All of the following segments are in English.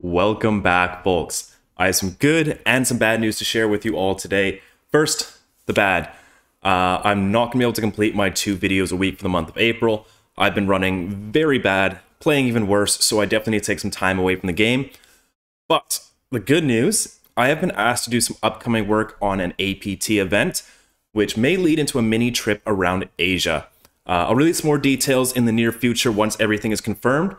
Welcome back, folks. I have some good and some bad news to share with you all today. First, the bad. I'm not going to be able to complete my 2 videos a week for the month of April. I've been running very bad, playing even worse, so I definitely need to take some time away from the game. But the good news, I have been asked to do some upcoming work on an APT event, which may lead into a mini trip around Asia. I'll release more details in the near future once everything is confirmed,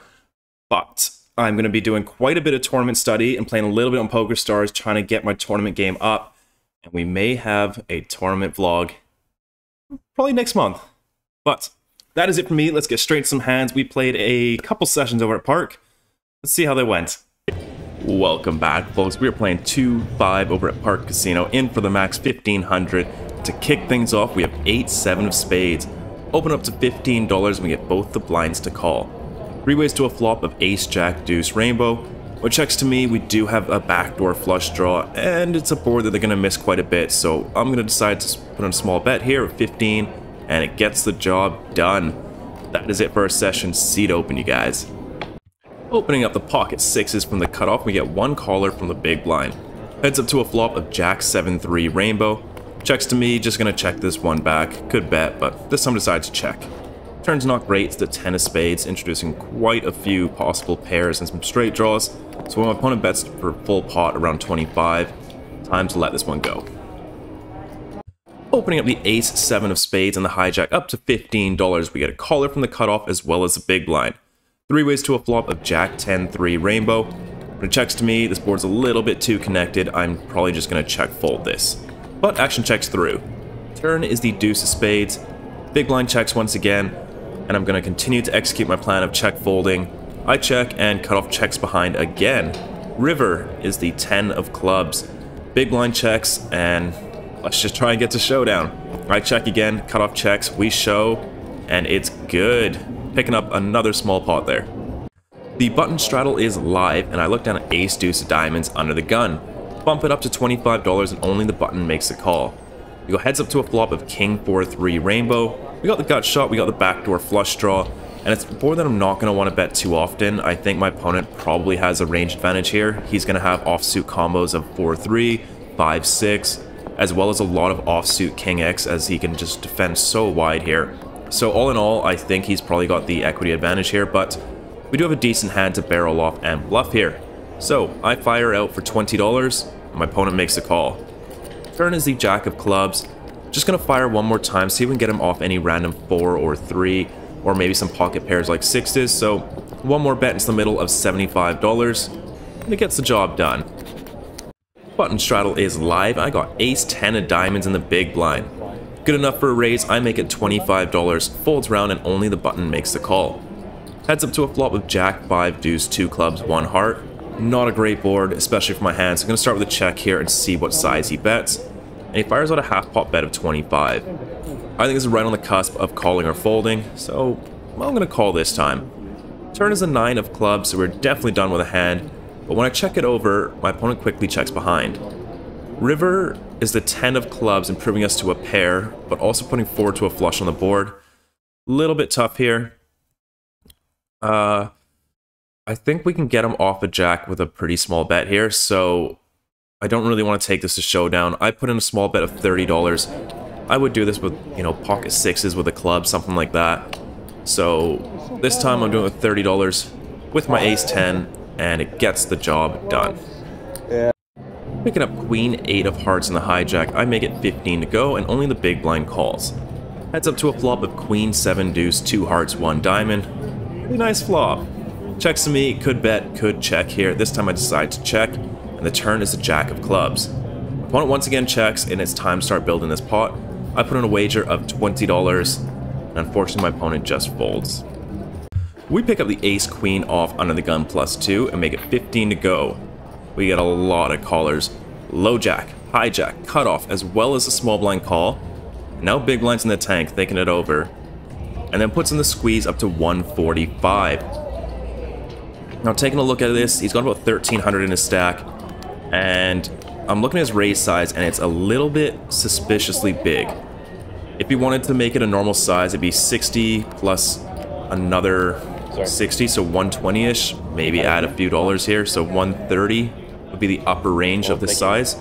but I'm going to be doing quite a bit of tournament study and playing a little bit on PokerStars, trying to get my tournament game up. And we may have a tournament vlog probably next month. But that is it for me. Let's get straight to some hands. We played a couple sessions over at Park. Let's see how they went. Welcome back, folks. We are playing 2-5 over at Park Casino, in for the max 1500. To kick things off, we have 8-7 of spades. Open up to $15 and we get both the blinds to call. 3 ways to a flop of ace, jack, deuce, rainbow. What checks to me, we do have a backdoor flush draw, and it's a board that they're going to miss quite a bit, so I'm going to decide to put on a small bet here at 15, and it gets the job done. That is it for our session. Seat open, you guys. Opening up the pocket sixes from the cutoff, we get 1 caller from the big blind. Heads up to a flop of jack, 7-3, rainbow. Checks to me, just going to check this one back. Could bet, but this time decides to check. Turn's not great, it's the 10 of spades, introducing quite a few possible pairs and some straight draws. So when my opponent bets for full pot around 25, time to let this one go. Opening up the ace, 7 of spades and the hijack up to $15, we get a caller from the cutoff as well as a big blind. 3 ways to a flop of jack, 10-3, rainbow. When it checks to me, this board's a little bit too connected, I'm probably just going to check fold this. But action checks through. Turn is the deuce of spades. Big blind checks once again. And I'm going to continue to execute my plan of check folding. I check and cutoff checks behind again. River is the 10 of clubs. Big blind checks and let's just try and get to showdown. I check again, cutoff checks, we show, and it's good. Picking up another small pot there. The button straddle is live and I look down at ace deuce of diamonds under the gun. Bump it up to $25 and only the button makes the call. We go heads up to a flop of king 4-3 rainbow. We got the gut shot, we got the backdoor flush draw, and it's a board that I'm not going to want to bet too often. I think my opponent probably has a range advantage here. He's going to have offsuit combos of 4-3, 5-6, as well as a lot of offsuit king X, as he can just defend so wide here. So all in all, I think he's probably got the equity advantage here, but we do have a decent hand to barrel off and bluff here. So I fire out for $20, and my opponent makes the call. Turn is the jack of clubs. Just gonna fire one more time, see if we can get him off any random 4 or 3, or maybe some pocket pairs like 6s. So one more bet into the middle of $75, and it gets the job done. Button straddle is live. I got ace 10 of diamonds in the big blind. Good enough for a raise. I make it $25. Folds round and only the button makes the call. Heads up to a flop of jack, 5, deuce, 2 clubs, 1 heart. Not a great board, especially for my hand, so I'm going to start with a check here and see what size he bets. And he fires out a half pot bet of 25. I think this is right on the cusp of calling or folding, so I'm going to call this time. Turn is a 9 of clubs, so we're definitely done with a hand, but when I check it over, my opponent quickly checks behind. River is the 10 of clubs, improving us to a pair, but also putting forward to a flush on the board. A little bit tough here. I think we can get him off a jack with a pretty small bet here, so I don't really want to take this to showdown. I put in a small bet of $30. I would do this with, you know, pocket 6s with a club, something like that. So this time I'm doing it with $30 with my ace 10, and it gets the job done. Picking up queen 8 of hearts in the hijack, I make it 15 to go, and only the big blind calls. Heads up to a flop of queen 7 deuce, 2 hearts, 1 diamond. Pretty nice flop. Checks to me, could bet, could check here. This time I decide to check, and the turn is a jack of clubs. Opponent once again checks, and it's time to start building this pot. I put in a wager of $20, and unfortunately my opponent just folds. We pick up the ace queen off under the gun +2 and make it 15 to go. We get a lot of callers. Low jack, hijack, cutoff, as well as a small blind call. Now big blinds in the tank, thinking it over. And then puts in the squeeze up to 145. Now taking a look at this, he's got about 1,300 in his stack, and I'm looking at his raise size, and it's a little bit suspiciously big. If he wanted to make it a normal size, it'd be 60 plus another 60, so 120-ish. Maybe add a few dollars here, so 130 would be the upper range of this size.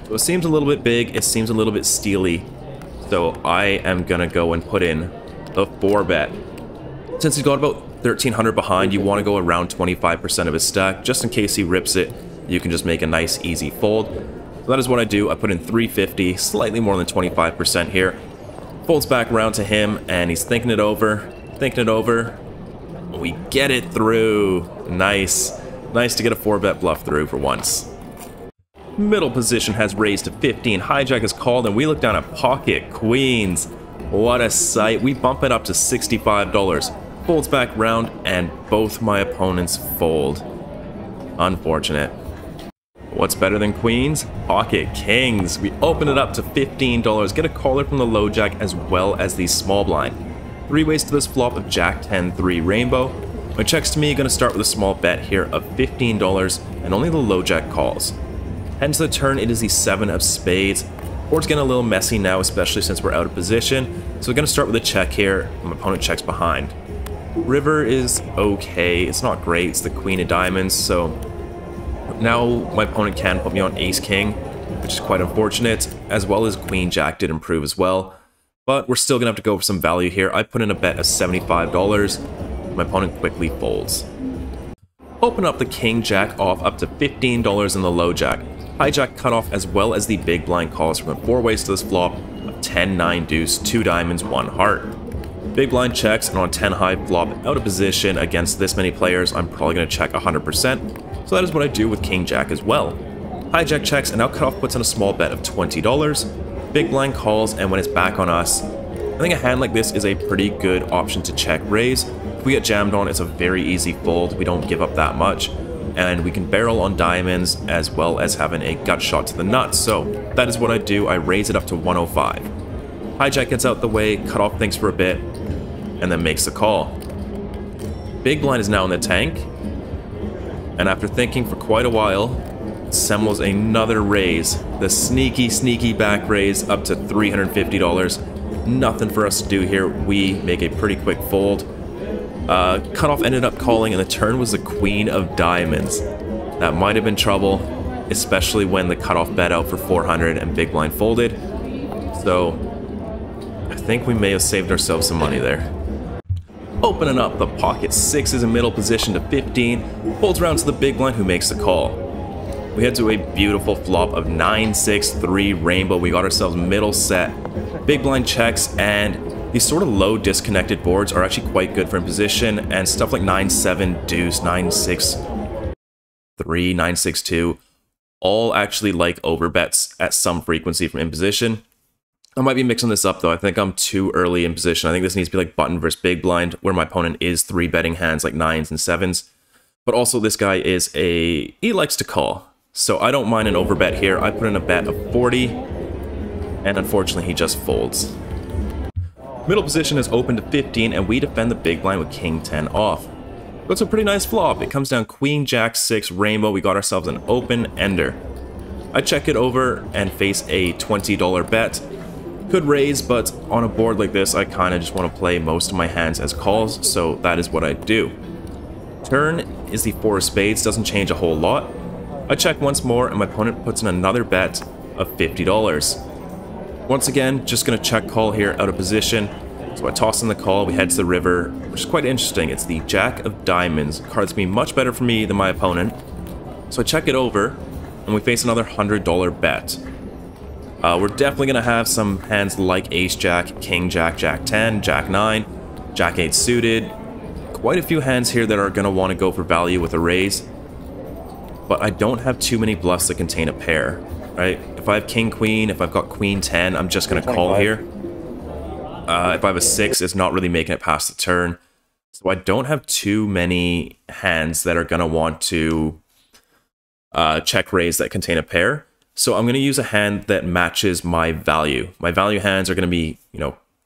So it seems a little bit big, it seems a little bit steely. So I am gonna go and put in the 4-bet. Since he's got about 1,300 behind, you want to go around 25% of his stack, just in case he rips it. You can just make a nice, easy fold. So that is what I do. I put in 350, slightly more than 25% here. Folds back around to him, and he's thinking it over, We get it through. Nice. Nice to get a 4-bet bluff through for once. Middle position has raised to 15. Hijack is called, and we look down at pocket queens. What a sight. We bump it up to $65. Folds back round, and both my opponents fold. Unfortunate. What's better than queens? Pocket kings. We open it up to $15. Get a caller from the low jack as well as the small blind. 3 ways to this flop of Jack 10-3 rainbow. When checks to me, going to start with a small bet here of $15, and only the low jack calls. Heading to the turn, it is the 7 of spades. Board's getting a little messy now, especially since we're out of position. So we're going to start with a check here. My opponent checks behind. River is okay. It's not great. It's the queen of diamonds. So now my opponent can put me on ace-king, which is quite unfortunate, as well as queen-jack did improve as well. But we're still going to have to go for some value here. I put in a bet of $75. My opponent quickly folds. Open up the king-jack off up to $15 in the low jack. Hijack cutoff as well as the big blind calls from the 4 ways to this flop of 10-9 deuce, 2 diamonds, 1 heart. Big blind checks, and on 10 high flop out of position against this many players, I'm probably going to check 100%, so that is what I do with king jack as well. Hijack checks, and now cutoff puts in a small bet of $20. Big blind calls, and when it's back on us, I think a hand like this is a pretty good option to check raise. If we get jammed on, it's a very easy fold. We don't give up that much, and we can barrel on diamonds as well as having a gut shot to the nuts. So that is what I do. I raise it up to 105. Hijack gets out the way, cutoff thinks for a bit, and then makes the call. Big blind is now in the tank, and after thinking for quite a while, assembles another raise. The sneaky back raise up to $350. Nothing for us to do here. We make a pretty quick fold. Cutoff ended up calling, and the turn was the queen of diamonds. That might have been trouble, especially when the cutoff bet out for 400 and big blind folded. So I think we may have saved ourselves some money there. Opening up the pocket 6 is in middle position to 15, folds around to the big blind who makes the call. We head to a beautiful flop of 9-6-3 rainbow. We got ourselves middle set. Big blind checks, and these sort of low disconnected boards are actually quite good for in position, and stuff like 9-7 deuce, 9-6-3, 9-6-2, all actually like overbets at some frequency from in position. I might be mixing this up though. I think I'm too early in position. I think this needs to be like button versus big blind, where my opponent is 3-betting hands like 9s and 7s. But also this guy is he likes to call. So I don't mind an overbet here. I put in a bet of 40, and unfortunately he just folds. Middle position is open to 15, and we defend the big blind with king 10 off. So it's a pretty nice flop. It comes down queen jack 6 rainbow. We got ourselves an open ender. I check it over and face a $20 bet. Could raise, but on a board like this, I kind of just want to play most of my hands as calls, so that is what I do. Turn is the 4 of spades, doesn't change a whole lot. I check once more, and my opponent puts in another bet of $50. Once again, just going to check call here out of position. So I toss in the call, we head to the river, which is quite interesting. It's the jack of diamonds, a card that's been much better for me than my opponent. So I check it over, and we face another $100 bet. We're definitely going to have some hands like ace-jack, king-jack, jack-10, jack-9, jack-8 suited. Quite a few hands here that are going to want to go for value with a raise. But I don't have too many bluffs that contain a pair, right? If I have king-queen, if I've got queen-10, I'm just going to call here. If I have a 6, it's not really making it past the turn. So I don't have too many hands that are going to want to check raise that contain a pair. So I'm going to use a hand that matches my value. My value hands are going to be,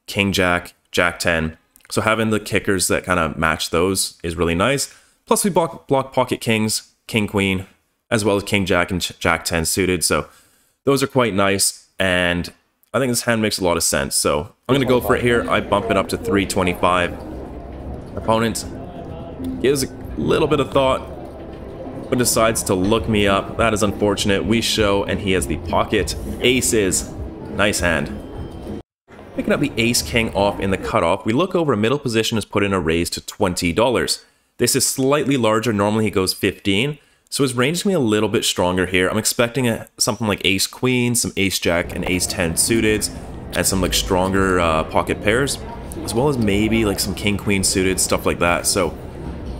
king jack, jack 10. So having the kickers that kind of match those is really nice. Plus we block pocket kings, king queen, as well as king jack and jack 10 suited. So those are quite nice, and I think this hand makes a lot of sense. So I'm going to go for it here. I bump it up to 325. Opponent gives a little bit of thought, but decides to look me up. That is unfortunate. We show, and he has the pocket aces. Nice hand. Picking up the ace-king off in the cutoff, we look over. A middle position is put in a raise to $20. This is slightly larger. Normally he goes 15, so his range is going to be a little bit stronger here. I'm expecting something like ace-queen, some ace-jack, and ace-10 suited, and some like stronger pocket pairs, as well as maybe like some king-queen suited, stuff like that. So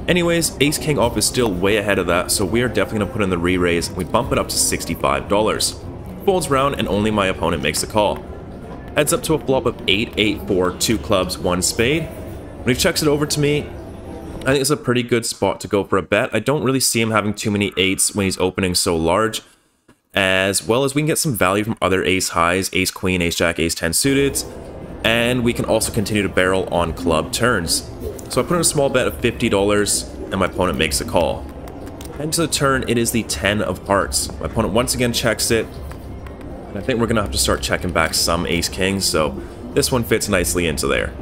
anyways, ace-king off is still way ahead of that, so we are definitely going to put in the re-raise. We bump it up to $65. Folds round, and only my opponent makes the call. Heads up to a flop of 8-8-4, 2 clubs, 1 spade. When he checks it over to me, I think it's a pretty good spot to go for a bet. I don't really see him having too many 8s when he's opening so large, as well as we can get some value from other ace highs, ace queen, ace jack, ace 10 suited, and we can also continue to barrel on club turns. So I put in a small bet of $50, and my opponent makes a call. And to the turn, it is the 10 of hearts. My opponent once again checks it. I think we're going to have to start checking back some ace-kings, so this one fits nicely into there.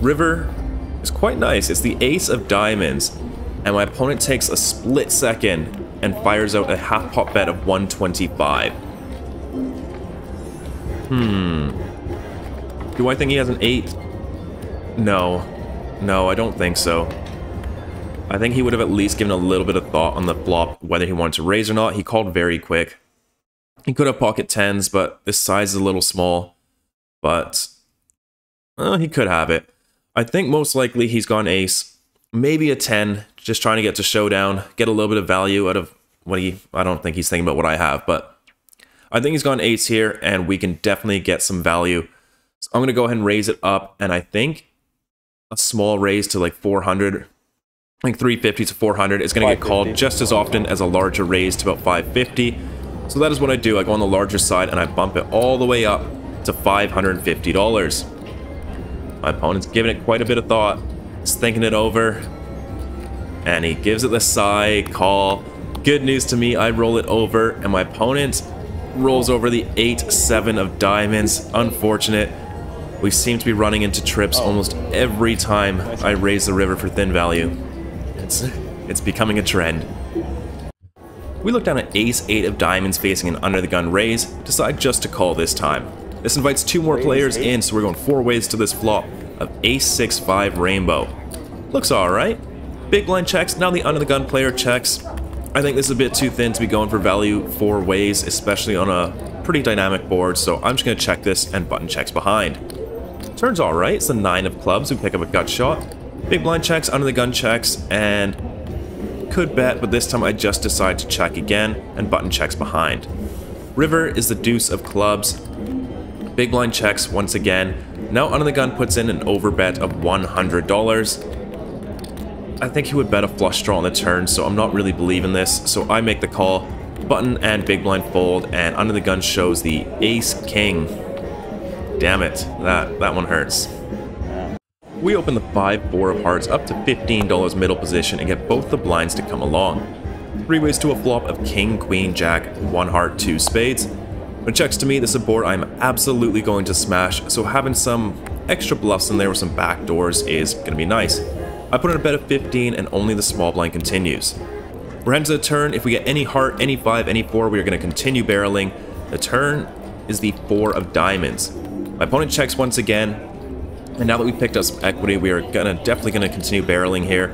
River is quite nice. It's the ace of diamonds, and my opponent takes a split second and fires out a half-pot bet of 125. Do I think he has an 8? No. No, I don't think so. I think he would have at least given a little bit of thought on the flop, whether he wanted to raise or not. He called very quick. He could have pocket 10s, but this size is a little small. But he could have it. I think most likely he's gone ace. Maybe a 10, just trying to get to showdown, get a little bit of value out of what I don't think he's thinking about what I have, but I think he's gone ace here, and we can definitely get some value. So I'm going to go ahead and raise it up, and I think a small raise to like 400, like 350 to 400 is going to get called just as often as a larger raise to about 550. So that is what I do. I go on the larger side and I bump it all the way up to $550. My opponent's giving it quite a bit of thought. He's thinking it over. And he gives it the sigh, call. Good news to me, I roll it over, and my opponent rolls over the 8-7 of diamonds. Unfortunate. We seem to be running into trips almost every time I raise the river for thin value. It's becoming a trend. We look down at ace-8 of diamonds facing an under-the-gun raise, decide just to call this time. This invites 2 more players in, so we're going 4 ways to this flop of ace-6-5 rainbow. Looks alright. Big blind checks, now the under-the-gun player checks. I think this is a bit too thin to be going for value 4 ways, especially on a pretty dynamic board, so I'm just going to check this and button checks behind. Turns alright, it's the 9 of clubs, we pick up a gut shot. Big blind checks, under-the-gun checks, and could bet, but this time I just decide to check again and button checks behind. River is the deuce of clubs. Big blind checks once again. Now under the gun puts in an overbet of $100. I think he would bet a flush draw on the turn, so I'm not really believing this, so I make the call. Button and big blind fold, and under the gun shows the ace-king. Damn it, that one hurts. We open the 5-4 of hearts up to $15 middle position and get both the blinds to come along. 3 ways to a flop of king, queen, jack, 1 heart, 2 spades. When it checks to me, this is a board I'm absolutely going to smash, so having some extra bluffs in there with some backdoors is going to be nice. I put in a bet of 15 and only the small blind continues. We're heading to the turn. If we get any heart, any 5, any 4, we are going to continue barreling. The turn is the 4 of diamonds. My opponent checks once again. And now that we picked up some equity, we are definitely gonna continue barreling here.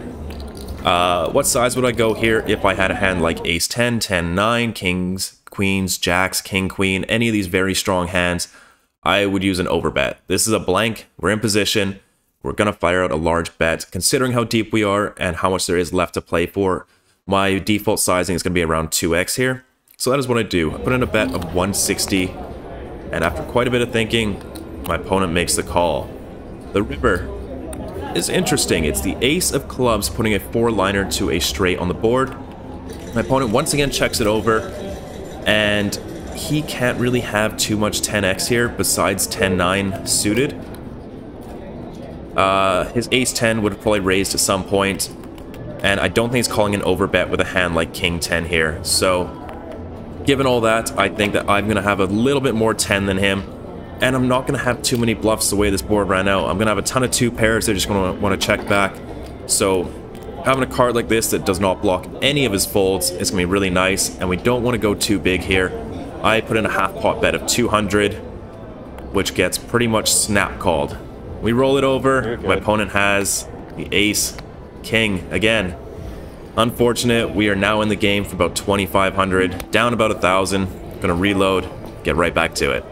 What size would I go here if I had a hand like ace 10, 10, 9, kings, queens, jacks, king, queen, any of these very strong hands? I would use an overbet. This is a blank, we're in position, we're gonna fire out a large bet. Considering how deep we are and how much there is left to play for, my default sizing is gonna be around 2x here. So that is what I do. I put in a bet of 160, and after quite a bit of thinking, my opponent makes the call. The river is interesting. It's the ace of clubs putting a 4-liner to a straight on the board. My opponent once again checks it over, and he can't really have too much 10x here besides 10-9 suited. His ace 10 would have probably raised at some point, and I don't think he's calling an overbet with a hand like king 10 here. So given all that, I think that I'm going to have a little bit more 10 than him. And I'm not going to have too many bluffs the way this board ran out. I'm going to have a ton of 2 pairs. They're just going to want to check back. So Having a card like this that does not block any of his folds is going to be really nice, and we don't want to go too big here. I put in a half pot bet of 200, which gets pretty much snap called. We roll it over. My opponent has the ace, king again. Unfortunate, we are now in the game for about 2,500, down about 1,000. Gonna reload, get right back to it.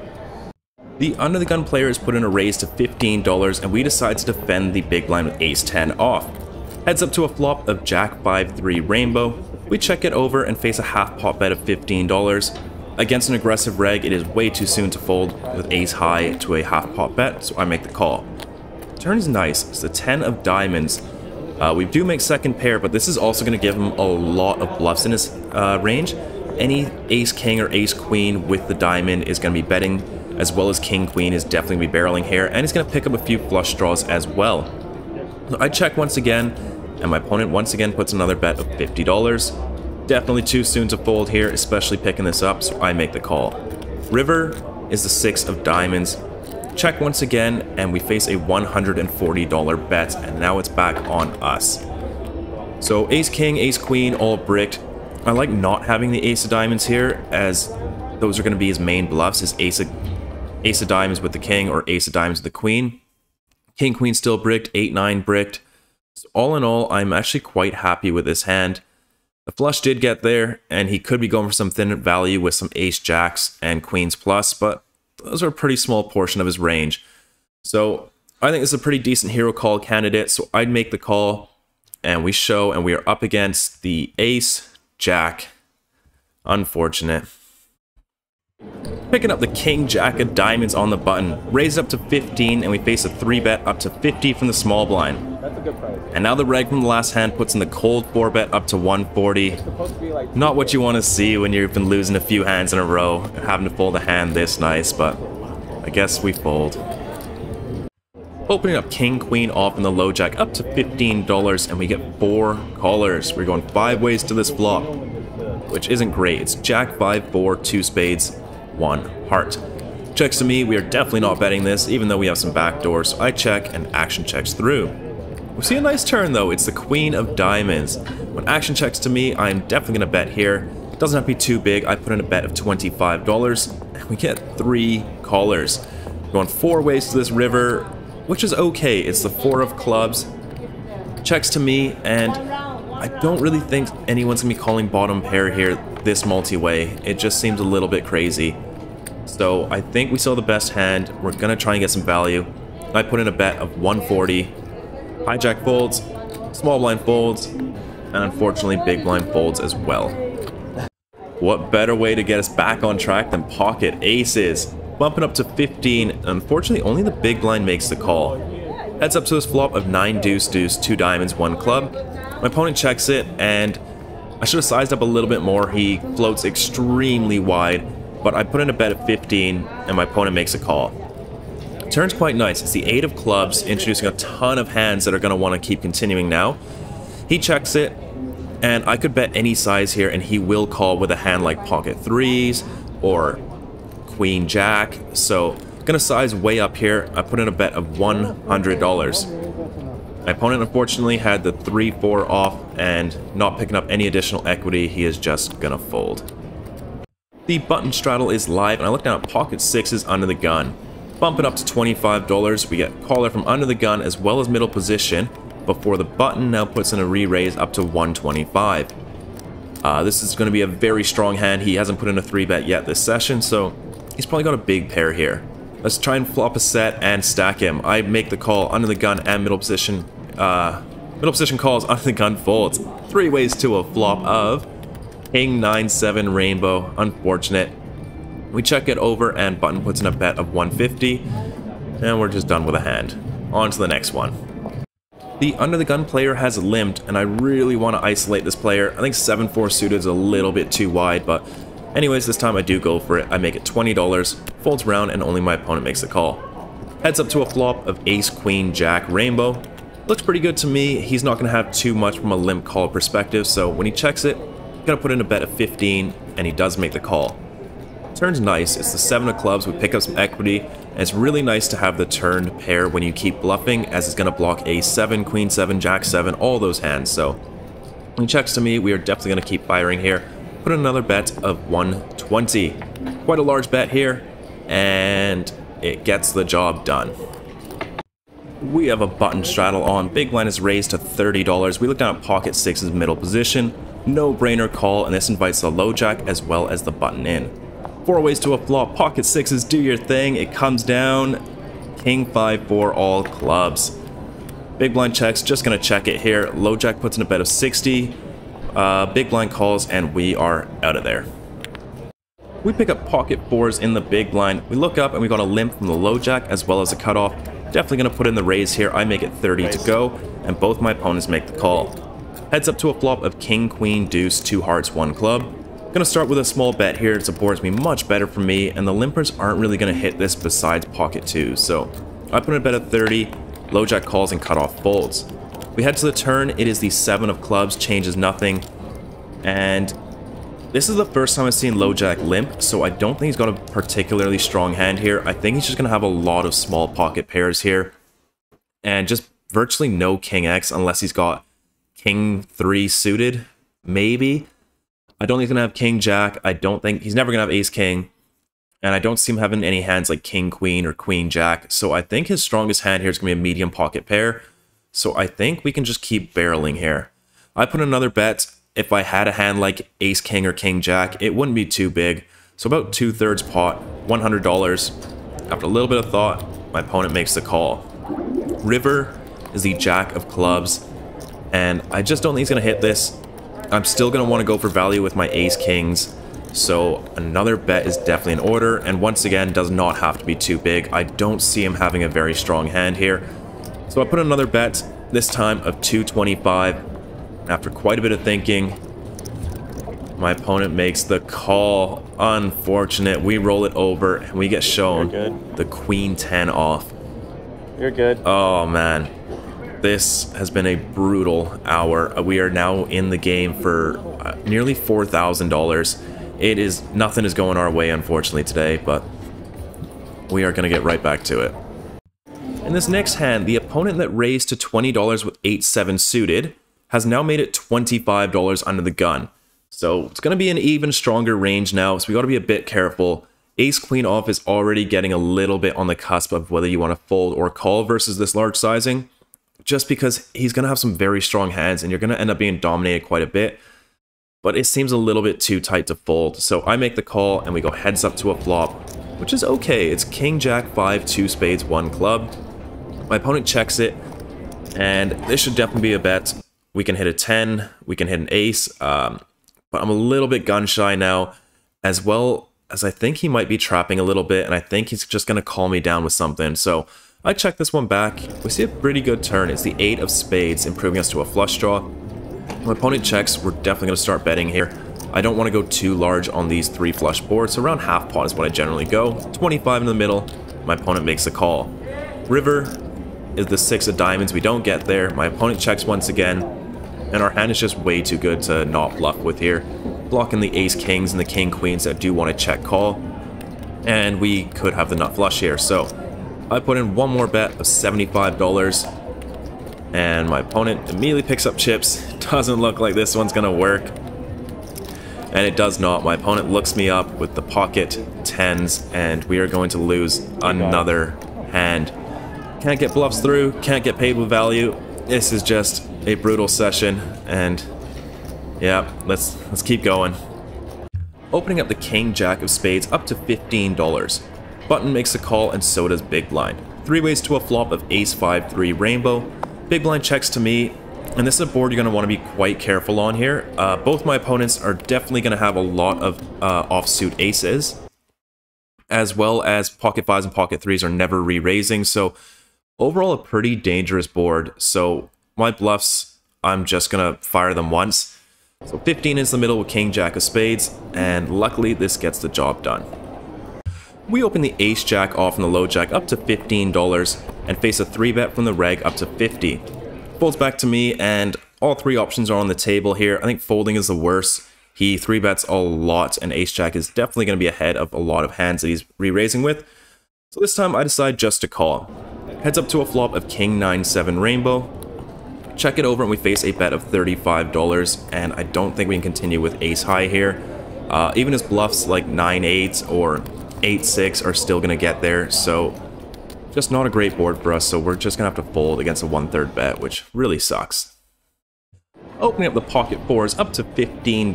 The under the gun player has put in a raise to $15, and we decide to defend the big blind with ace 10 off. Heads up to a flop of jack 5-3 rainbow. We check it over and face a half pot bet of $15. Against an aggressive reg, it is way too soon to fold with ace high to a half pot bet, so I make the call. Turn is nice. It's the 10 of diamonds. We do make second pair, but this is also going to give him a lot of bluffs in his range. Any ace-king or ace-queen with the diamond is going to be betting, as well as king-queen is definitely going to be barreling here, and he's going to pick up a few flush draws as well. So I check once again, and my opponent once again puts another bet of $50. Definitely too soon to fold here, especially picking this up, so I make the call. River is the 6 of diamonds. Check once again, and we face a $140 bet, and now it's back on us. So ace-king, ace-queen, all bricked. I like not having the ace of diamonds here, as those are going to be his main bluffs, his ace of diamonds with the king or ace of diamonds with the queen. King, queen still bricked, 8-9 bricked. So all in all, I'm actually quite happy with this hand. The flush did get there, and he could be going for some thin value with some ace jacks and queens plus, but those are a pretty small portion of his range. So I think this is a pretty decent hero call candidate, so I'd make the call, and we show, and we are up against the ace, jack. Unfortunate. Picking up the king, jack of diamonds on the button. Raise up to 15, and we face a 3-bet up to 50 from the small blind. That's a good price. And now the reg from the last hand puts in the cold 4-bet up to 140. Not what you want to see when you've been losing a few hands in a row, having to fold a hand this nice, but I guess we fold. Opening up king, queen off in the low jack up to $15, and we get 4 callers. We're going 5 ways to this flop, which isn't great. It's jack 5-4, 2 spades, 1 heart. Checks to me, we are definitely not betting this, even though we have some backdoors, so I check and action checks through. We see a nice turn though, it's the queen of diamonds. When action checks to me, I'm definitely going to bet here. It doesn't have to be too big, I put in a bet of $25, and we get 3 callers. Going 4 ways to this river, which is okay, it's the 4 of clubs. Checks to me, and I don't really think anyone's going to be calling bottom pair here this multi-way. It just seems a little bit crazy. So I think we saw the best hand. We're going to try and get some value. I put in a bet of 140. Hijack folds, small blind folds, and unfortunately big blind folds as well. What better way to get us back on track than pocket aces? Bumping up to 15, unfortunately only the big blind makes the call. Heads up to this flop of 9 deuce deuce, 2 diamonds, 1 club. My opponent checks it, and I should have sized up a little bit more. He floats extremely wide, but I put in a bet of 15, and my opponent makes a call. Turn's quite nice. It's the 8 of clubs, introducing a ton of hands that are going to want to keep continuing now. He checks it, and I could bet any size here, and he will call with a hand like pocket 3s or queen jack. So I'm going to size way up here. I put in a bet of $100. My opponent unfortunately had the 3-4 off, and not picking up any additional equity, he is just going to fold. The button straddle is live, and I look down at pocket 6s under the gun. Bumping up to $25, we get caller from under the gun as well as middle position, before the button now puts in a re-raise up to 125. This is going to be a very strong hand. He hasn't put in a 3-bet yet this session, so he's probably got a big pair here. Let's try and flop a set and stack him. I make the call under the gun and middle position. Middle position calls, under the gun folds. 3 ways to a flop of king 9-7 rainbow. Unfortunate. We check it over, and button puts in a bet of 150, and we're just done with a hand. On to the next one. The under the gun player has limped, and I really want to isolate this player. I think 7-4 suited is a little bit too wide, but anyways, this time I do go for it. I make it $20, folds around, and only my opponent makes the call. Heads up to a flop of ace, queen, jack, rainbow. Looks pretty good to me. He's not going to have too much from a limp call perspective, so when he checks it, I'm going to put in a bet of 15, and he does make the call. Turn's nice. It's the 7 of clubs. We pick up some equity. And it's really nice to have the turned pair when you keep bluffing, as it's going to block ace 7, queen 7, jack 7, all those hands. So when he checks to me, we are definitely going to keep firing here. Put another bet of 120. Quite a large bet here, and it gets the job done. We have a button straddle on. Big blind is raised to $30. We look down at pocket 6's middle position. No brainer call, and this invites the low jack as well as the button in. 4 ways to a flop. Pocket 6's do your thing. It comes down. King 5 for all clubs. Big blind checks, just gonna check it here. Low jack puts in a bet of 60. Big blind calls, and we are out of there. We pick up pocket 4s in the big blind. We look up and we got a limp from the low jack as well as a cutoff. Definitely gonna put in the raise here. I make it 30 to go, and both my opponents make the call. Heads up to a flop of king, queen, deuce, 2 hearts, 1 club. Gonna start with a small bet here. It supports me much better for me, and the limpers aren't really gonna hit this besides pocket 2s. So I put in a bet of 30. Low jack calls and cutoff folds. We head to the turn. It is the 7 of clubs, changes nothing. And this is the first time I've seen low jack limp, so I don't think he's got a particularly strong hand here. I think he's just going to have a lot of small pocket pairs here. And just virtually no king X unless he's got king 3 suited, maybe. I don't think he's going to have king jack. I don't think he's never going to have ace king. And I don't see him having any hands like king queen or queen jack. So I think his strongest hand here is going to be a medium pocket pair. So I think we can just keep barreling here. I put another bet. If I had a hand like ace king or king jack, it wouldn't be too big. So about 2/3 pot, $100. After a little bit of thought, my opponent makes the call. River is the jack of clubs, and I just don't think he's going to hit this. I'm still going to want to go for value with my ace kings. So another bet is definitely in order, and once again, does not have to be too big. I don't see him having a very strong hand here. So I put another bet, this time of 225. After quite a bit of thinking, my opponent makes the call. Unfortunate. We roll it over, and we get shown the queen 10 off. You're good. Oh, man. This has been a brutal hour. We are now in the game for nearly $4,000. Nothing is going our way, unfortunately, today, but we are going to get right back to it. In this next hand, the opponent that raised to $20 with 8-7 suited has now made it $25 under the gun. So it's going to be an even stronger range now, so we got to be a bit careful. Ace queen off is already getting a little bit on the cusp of whether you want to fold or call versus this large sizing, just because he's going to have some very strong hands and you're going to end up being dominated quite a bit. But it seems a little bit too tight to fold, so I make the call and we go heads up to a flop, which is okay. It's king, jack, 5, 2 spades, 1 club. My opponent checks it, and this should definitely be a bet. We can hit a 10, we can hit an ace, but I'm a little bit gun shy now, as well as I think he might be trapping a little bit, and I think he's just going to call me down with something. So I check this one back. We see a pretty good turn. It's the 8 of spades, improving us to a flush draw. My opponent checks. We're definitely going to start betting here. I don't want to go too large on these 3 flush boards, so around half pot is what I generally go. 25 in the middle. My opponent makes a call. River is the 6 of diamonds. We don't get there. My opponent checks once again, and our hand is just way too good to not bluff with here. Blocking the ace kings and the king queens that do want to check call, and we could have the nut flush here. So I put in one more bet of $75, and my opponent immediately picks up chips. Doesn't look like this one's gonna work, and it does not. My opponent looks me up with the pocket 10s, and we are going to lose another hand. Can't get bluffs through, can't get paid with value. This is just a brutal session, and yeah, let's keep going. Opening up the king jack of spades up to $15. Button makes a call, and so does big blind. 3 ways to a flop of ace 5-3 rainbow. Big blind checks to me, and this is a board you're going to want to be quite careful on here. Both my opponents are definitely going to have a lot of offsuit aces, as well as pocket 5s and pocket 3s are never re-raising, so overall a pretty dangerous board. So my bluffs, I'm just going to fire them once. So 15 is the middle with king jack of spades, and luckily this gets the job done. We open the ace jack off from the low jack up to $15 and face a 3-bet from the reg up to $50. Folds back to me, and all 3 options are on the table here. I think folding is the worst. He 3-bets a lot, and ace jack is definitely going to be ahead of a lot of hands that he's re-raising with. So this time I decide just to call. Heads up to a flop of King 9-7 Rainbow. Check it over and we face a bet of $35, and I don't think we can continue with ace high here. Even his bluffs like 9-8 or 8-6 are still going to get there, so just not a great board for us, so we're just going to have to fold against a 1/3 bet, which really sucks. Opening up the pocket fours up to $15.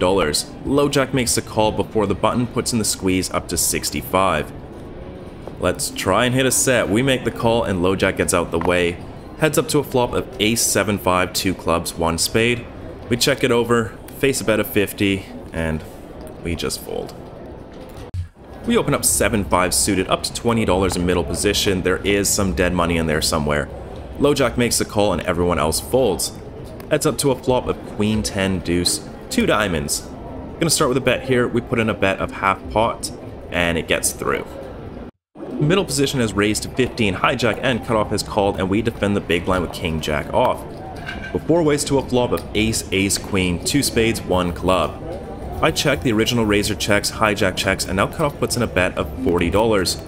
LoJack makes the call before the button puts in the squeeze up to 65. Let's try and hit a set. We make the call and LoJack gets out the way. Heads up to a flop of ace 7-5, 2 clubs, 1 spade. We check it over, face a bet of 50, and we just fold. We open up 7-5 suited up to $20 in middle position. There is some dead money in there somewhere. LoJack makes the call and everyone else folds. Heads up to a flop of Queen 10 deuce, 2 diamonds. Gonna start with a bet here. We put in a bet of half pot, and it gets through. Middle position has raised to 15, hijack and cutoff has called, and we defend the big blind with king jack off. Before ways to a flop of ace, ace, queen, 2 spades, 1 club. I check, the original raiser checks, hijack checks, and now cutoff puts in a bet of $40.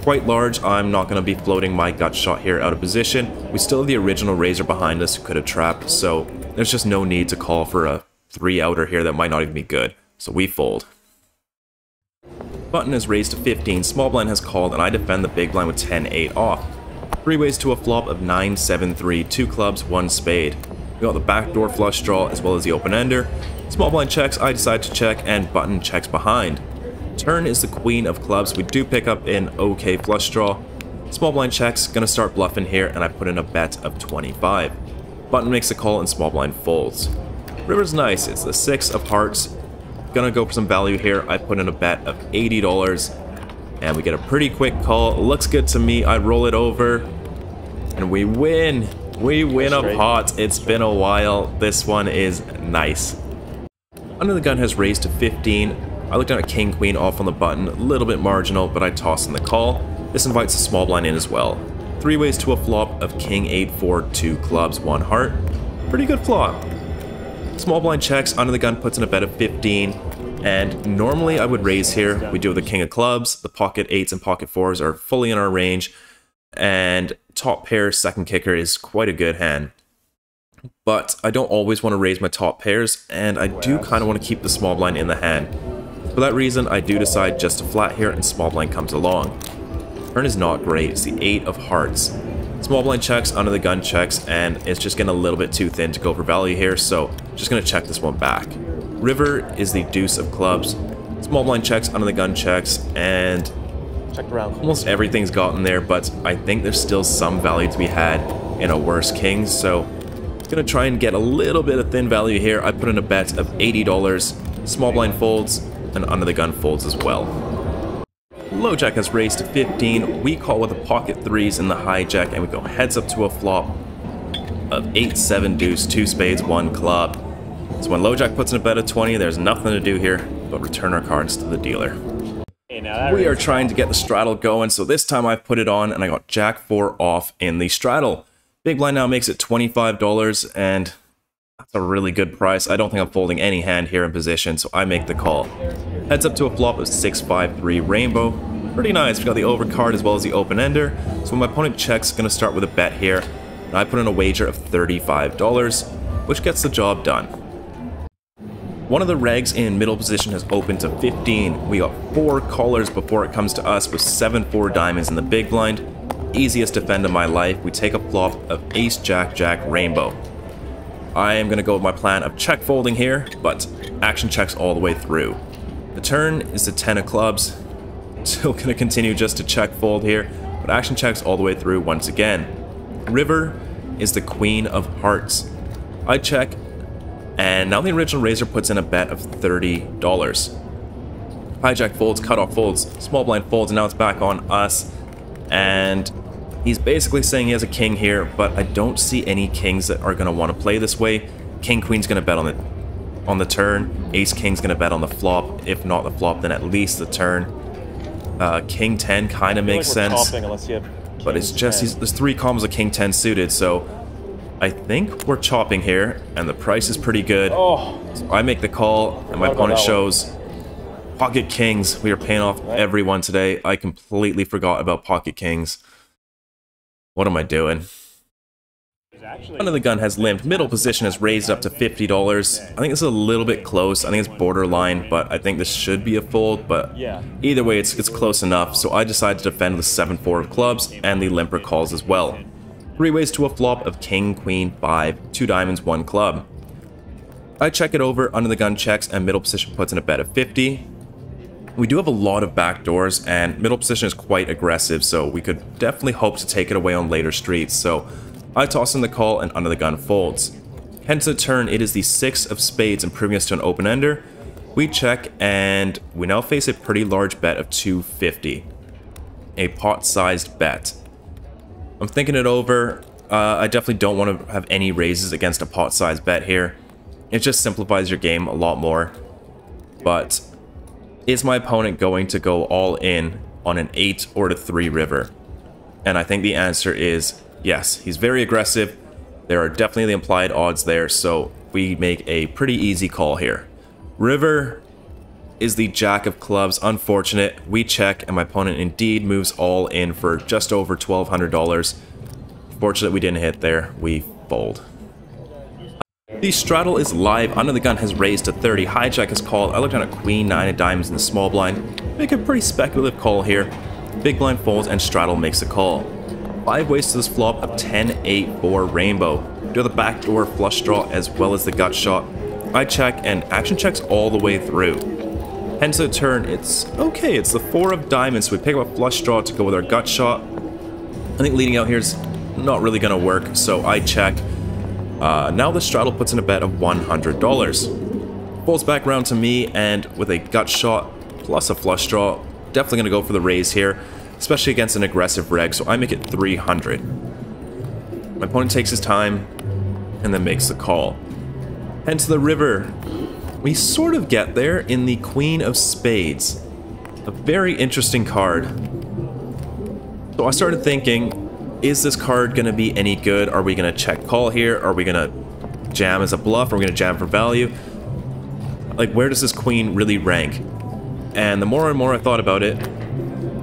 Quite large. I'm not going to be floating my gut shot here out of position. We still have the original raiser behind us who could have trapped, so there's just no need to call for a 3-outer here that might not even be good. So we fold. Button is raised to 15, small blind has called, and I defend the big blind with 10-8 off. 3 ways to a flop of 9-7-3, 2 clubs, 1 spade. We got the backdoor flush draw as well as the open ender. Small blind checks, I decide to check, and button checks behind. Turn is the queen of clubs. We do pick up an okay flush draw. Small blind checks, gonna start bluffing here, and I put in a bet of 25. Button makes a call and small blind folds. River's nice, it's the 6 of hearts. Gonna go for some value here. I put in a bet of $80, and we get a pretty quick call. Looks good to me. I roll it over, and we win. We win a pot. It's been a while. This one is nice. Under the gun has raised to 15. I looked at a king queen off on the button, a little bit marginal, but I toss in the call. This invites a small blind in as well. 3 ways to a flop of king 8-4, 2 clubs, 1 heart. Pretty good flop. Small blind checks, under the gun puts in a bet of 15, and normally I would raise here. We do with the king of clubs, the pocket 8s and pocket 4s are fully in our range, and top pair second kicker is quite a good hand. But I don't always want to raise my top pairs, and I do kind of want to keep the small blind in the hand. For that reason, I do decide just to flat here, and small blind comes along. Turn is not great, it's the 8 of hearts. Small blind checks, under the gun checks, and it's just getting a little bit too thin to go for value here, so just going to check this one back. River is the deuce of clubs. Small blind checks, under the gun checks, and almost everything's gotten there, but I think there's still some value to be had in a worse king, so I'm going to try and get a little bit of thin value here. I put in a bet of $80. Small blind folds, and under the gun folds as well. LoJack has raised to 15. We call with the pocket 3s in the hijack, and we go heads up to a flop of 8-7 deuce, 2 spades, 1 club. So when LoJack puts in a bet of 20, there's nothing to do here but return our cards to the dealer. We are trying to get the straddle going, so this time I've put it on, and I got Jack 4 off in the straddle. Big blind now makes it $25, and that's a really good price. I don't think I'm folding any hand here in position, so I make the call. Heads up to a flop of 6-5-3 rainbow. Pretty nice. We got the overcard as well as the open ender. So when my opponent checks, going to start with a bet here. And I put in a wager of $35, which gets the job done. One of the regs in middle position has opened to 15. We got 4 callers before it comes to us with 7-4 diamonds in the big blind. Easiest defend of my life. We take a flop of ace, jack, jack, rainbow. I am going to go with my plan of check folding here, but action checks all the way through. The turn is the 10 of clubs. Still going to continue just to check fold here, but action checks all the way through once again. River is the queen of hearts. I check, and now the original raiser puts in a bet of $30. Hijack folds, cutoff folds, small blind folds, and now it's back on us. And he's basically saying he has a king here, but I don't see any kings that are going to want to play this way. King queen's going to bet on the turn. Ace king's going to bet on the flop. If not the flop, then at least the turn. King 10 kind of makes sense, but it's just there's 3 combos of king 10 suited, so I think we're chopping here, and the price is pretty good. So I make the call, and my opponent shows Pocket Kings. We are paying off everyone today. I completely forgot about Pocket Kings. What am I doing? Under the gun has limped. Middle position has raised up to $50. I think this is a little bit close. I think it's borderline, but I think this should be a fold. But either way, it's close enough. So I decided to defend with 7-4 of clubs and the limper calls as well. 3 ways to a flop of King, Queen, 5, 2 diamonds, 1 club. I check it over, under the gun checks, and middle position puts in a bet of 50. We do have a lot of backdoors, and middle position is quite aggressive, so we could definitely hope to take it away on later streets. So I toss in the call, and under the gun folds. Hence the turn, it is the 6 of spades, improving us to an open ender. We check, and we now face a pretty large bet of 250. A pot-sized bet. I'm thinking it over. I definitely don't want to have any raises against a pot-sized bet here. It just simplifies your game a lot more. But is my opponent going to go all in on an 8 or to 3 river? And I think the answer is yes. He's very aggressive. There are definitely the implied odds there, so we make a pretty easy call here. River is the jack of clubs. Unfortunate. We check, and my opponent indeed moves all in for just over $1,200. Fortunate we didn't hit there. We fold. The straddle is live. Under the gun has raised to 30. Hijack is called. I looked down at Queen, 9 of diamonds in the small blind. Make a pretty speculative call here. Big blind folds, and straddle makes a call. 5 ways to this flop of 10, 8, 4 rainbow. Do the backdoor flush draw as well as the gut shot. I check, and action checks all the way through. Hence the turn, it's okay, it's the 4 of diamonds, so we pick up a flush draw to go with our gut shot. I think leading out here is not really going to work, so I check. Now the straddle puts in a bet of $100. Folds back around to me, and with a gut shot plus a flush draw, definitely going to go for the raise here, especially against an aggressive reg, so I make it 300. My opponent takes his time, and then makes the call. Hence the river. We sort of get there in the Queen of Spades. A very interesting card. So I started thinking, is this card going to be any good? Are we going to check call here? Are we going to jam as a bluff? Are we going to jam for value? Like, where does this Queen really rank? And the more and more I thought about it,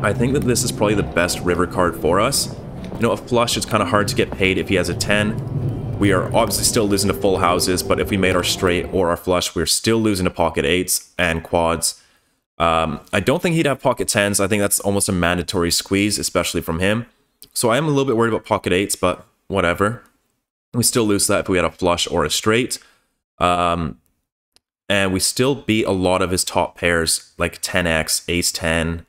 I think that this is probably the best river card for us. You know, a flush, it's kind of hard to get paid if he has a 10. We are obviously still losing to full houses, but if we made our straight or our flush, we're still losing to pocket 8s and quads. I don't think he'd have pocket 10s. I think that's almost a mandatory squeeze, especially from him. So I am a little bit worried about pocket 8s, but whatever. We still lose that if we had a flush or a straight. And we still beat a lot of his top pairs, like 10x, ace 10,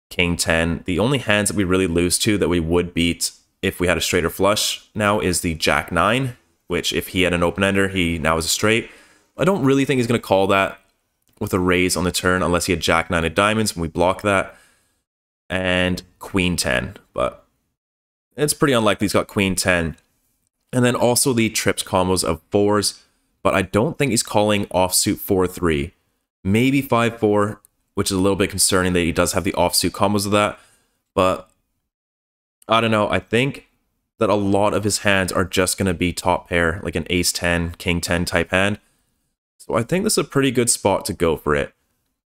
king 10. The only hands that we really lose to that we would beat if we had a straight or flush now is the jack 9, which if he had an open ender, he now is a straight. I don't really think he's going to call that with a raise on the turn unless he had jack 9 of diamonds, and we block that. And queen 10, but it's pretty unlikely he's got queen 10. And then also the trips combos of 4s, but I don't think he's calling offsuit 4-3. Maybe 5-4, which is a little bit concerning that he does have the offsuit combos of that, but I don't know. I think that a lot of his hands are just going to be top pair, like an ace 10, king 10 type hand. So I think this is a pretty good spot to go for it.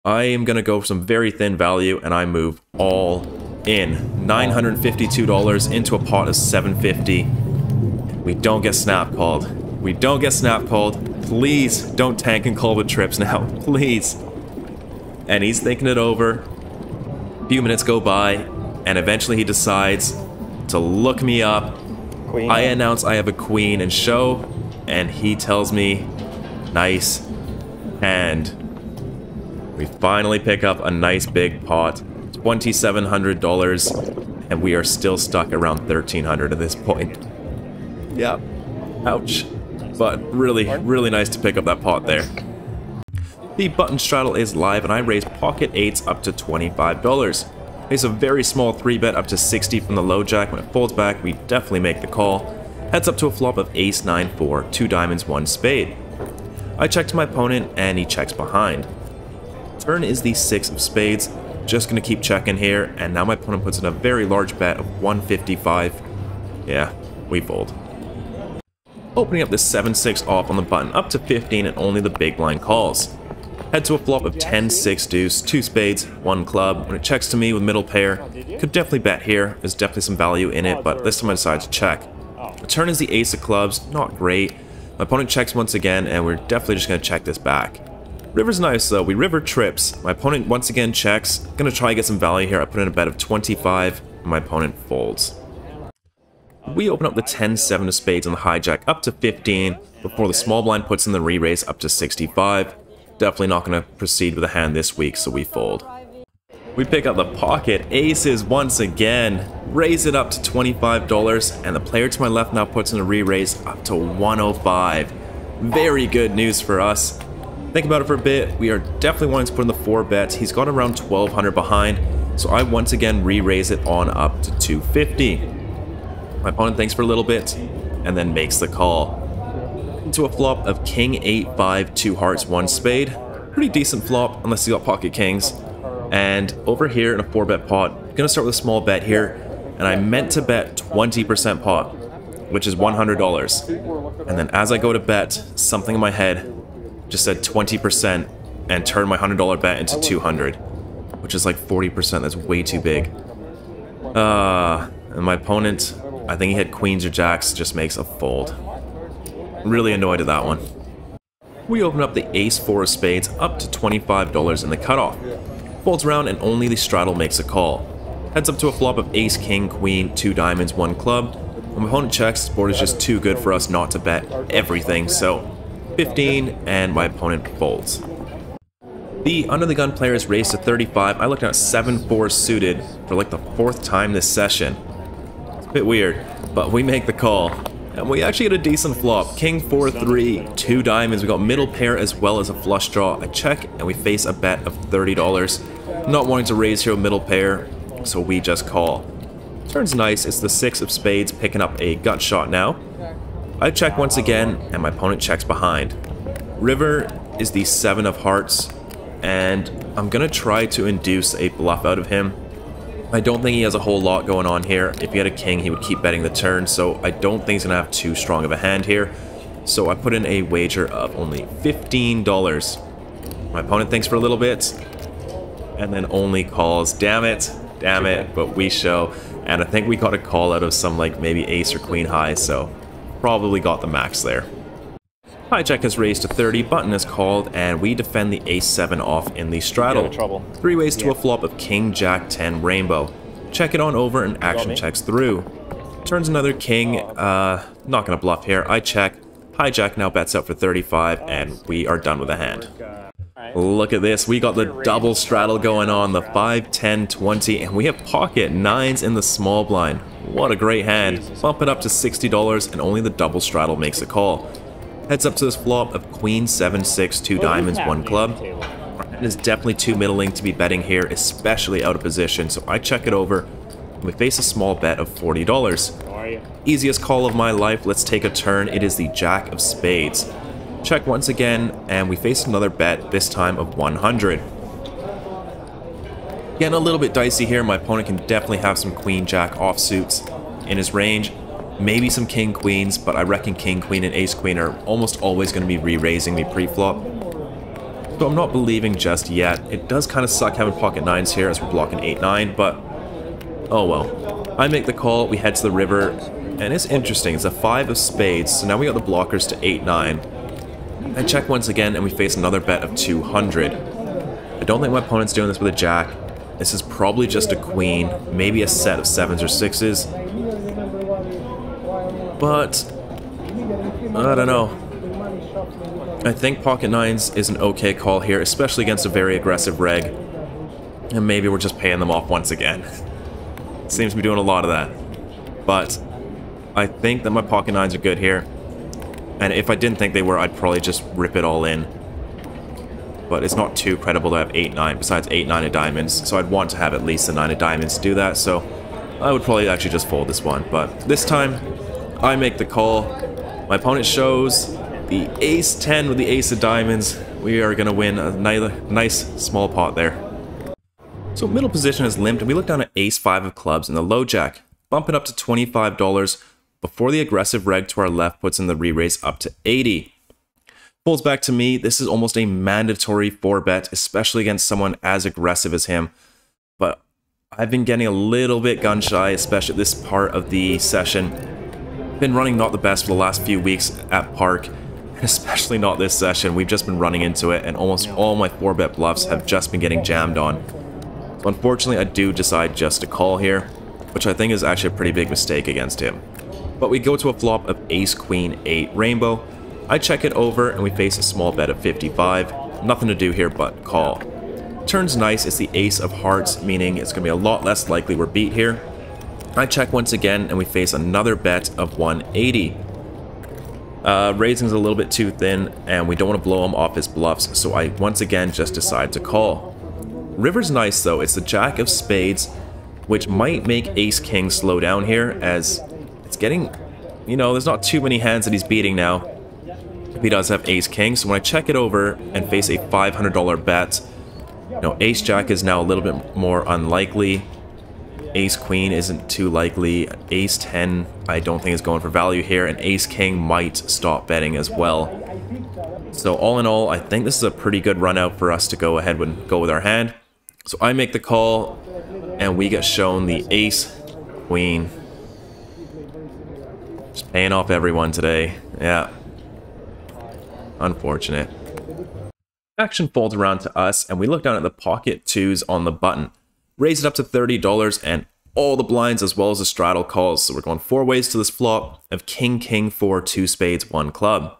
I am going to go for some very thin value, and I move all in. $952 into a pot of $750. We don't get snap called. We don't get snap called. Please don't tank and call with trips now. Please. And he's thinking it over. A few minutes go by, and eventually he decides to look me up. Queen. I announce I have a queen in show, and he tells me, nice. And we finally pick up a nice big pot, $2,700, and we are still stuck around $1,300 at this point. Yeah, ouch. But really, really nice to pick up that pot there. The button straddle is live, and I raise pocket 8s up to $25. It's a very small 3-bet up to 60 from the low jack. When it folds back, we definitely make the call. Heads up to a flop of ace 9-4, 2 diamonds, 1 spade. I check to my opponent, and he checks behind. Turn is the 6 of spades. Just gonna keep checking here, and now my opponent puts in a very large bet of 155. Yeah, we fold. Opening up the 7-6 off on the button up to 15, and only the big blind calls. Head to a flop of 10, 6 deuce, 2 spades, 1 club. When it checks to me with middle pair, could definitely bet here. There's definitely some value in it, but this time I decided to check. The turn is the ace of clubs, not great. My opponent checks once again, and we're definitely just going to check this back. River's nice though, we river trips. My opponent once again checks. Gonna try and get some value here. I put in a bet of 25, and my opponent folds. We open up the 10-7 of spades on the hijack up to 15, before the small blind puts in the re-raise up to 65. Definitely not going to proceed with a hand this week, so we fold. We pick up the pocket aces once again, raise it up to $25, and the player to my left now puts in a re-raise up to 105. Very good news for us. Think about it for a bit, we are definitely wanting to put in the 4 bets. He's got around 1200 behind, so I once again re-raise it on up to 250. My opponent thinks for a little bit, and then makes the call. Into a flop of king 8-5, 2 hearts, 1 spade. Pretty decent flop, unless you got pocket kings. And over here in a 4-bet pot, I'm gonna start with a small bet here, and I meant to bet 20% pot, which is $100. And then as I go to bet, something in my head just said 20% and turned my $100 bet into 200, which is like 40%. That's way too big. And my opponent, I think he had queens or jacks, just makes a fold. Really annoyed at that one. We open up the ace-4 of spades up to $25 in the cutoff. Folds around and only the straddle makes a call. Heads up to a flop of ace, king, queen, 2 diamonds, 1 club. When my opponent checks, the board is just too good for us not to bet everything, so 15, and my opponent folds. The under the gun player is raised to 35. I looked at 7-4 suited for like the 4th time this session. It's a bit weird, but we make the call. And we actually get a decent flop. King 4-3, 2 diamonds. We got middle pair as well as a flush draw. I check and we face a bet of $30. Not wanting to raise here with middle pair, so we just call. Turns nice. It's the 6 of spades picking up a gut shot now. I check once again and my opponent checks behind. River is the 7 of hearts, and I'm gonna try to induce a bluff out of him. I don't think he has a whole lot going on here. If he had a king, he would keep betting the turn, so I don't think he's gonna have too strong of a hand here. So I put in a wager of only $15. My opponent thinks for a little bit, and then only calls. Damn it, but we show. And I think we got a call out of some like maybe ace or queen high, so probably got the max there. Hijack is raised to 30, button is called, and we defend the ace-7 off in the straddle. 3 ways to a flop of king, jack, 10, rainbow. Check it on over and action checks through. Turns another king, not gonna bluff here, I check. Hijack now bets out for 35, and we are done with the hand. Look at this, we got the double straddle going on, the 5, 10, 20, and we have pocket 9s in the small blind. What a great hand. Bump it up to $60, and only the double straddle makes a call. Heads up to this flop of queen 7-6, 2 diamonds, 1 club. It is definitely too middling to be betting here, especially out of position, so I check it over. And we face a small bet of $40. Easiest call of my life, let's take a turn. It is the jack of spades. Check once again, and we face another bet, this time of 100. Getting a little bit dicey here, my opponent can definitely have some queen-jack offsuits in his range. Maybe some king queens, but I reckon king queen and ace queen are almost always going to be re-raising me pre-flop. So I'm not believing just yet. It does kind of suck having pocket 9s here as we're blocking 8-9, but oh well. I make the call, we head to the river, and it's interesting. It's a 5 of spades, so now we got the blockers to 8-9. I check once again, and we face another bet of 200. I don't think my opponent's doing this with a jack. This is probably just a queen, maybe a set of 7s or 6s. But I don't know. I think pocket 9s is an okay call here, especially against a very aggressive reg. And maybe we're just paying them off once again. Seems to be doing a lot of that. But I think that my pocket 9s are good here. And if I didn't think they were, I'd probably just rip it all in. But it's not too credible to have 8-9, besides 8-9 of diamonds. So I'd want to have at least a 9 of diamonds to do that, so I would probably actually just fold this one. But this time, I make the call. My opponent shows the ace-10 with the ace of diamonds. We are going to win a nice small pot there. So middle position is limped, and we look down at ace-5 of clubs and the low jack. Bump it up to $25 before the aggressive reg to our left puts in the re-raise up to 80. Folds back to me. This is almost a mandatory 4-bet, especially against someone as aggressive as him. But I've been getting a little bit gun shy, especially at this part of the session. Been running not the best for the last few weeks at Park, and especially not this session. We've just been running into it, and almost all my 4-bet bluffs have just been getting jammed on. So unfortunately, I do decide just to call here, which I think is actually a pretty big mistake against him. But we go to a flop of Ace Queen 8 Rainbow. I check it over, and we face a small bet of 55. Nothing to do here but call. Turns nice, it's the Ace of Hearts, meaning it's going to be a lot less likely we're beat here. I check once again, and we face another bet of 180. Raising's a little bit too thin, and we don't want to blow him off his bluffs, so I once again just decide to call. River's nice though, it's the Jack of Spades, which might make Ace King slow down here, as it's getting, you know, there's not too many hands that he's beating now. He does have Ace King, so when I check it over and face a $500 bet, you know, Ace Jack is now a little bit more unlikely. Ace Queen isn't too likely. Ace 10 I don't think is going for value here, and Ace King might stop betting as well. So all in all, I think this is a pretty good run out for us to go ahead and go with our hand. So I make the call, and we get shown the Ace Queen. Just paying off everyone today. Yeah. Unfortunate. Action folds around to us, and we look down at the pocket twos on the button. Raise it up to $30, and all the blinds as well as the straddle calls. So we're going 4 ways to this flop of King, King, 4, 2 spades, 1 club.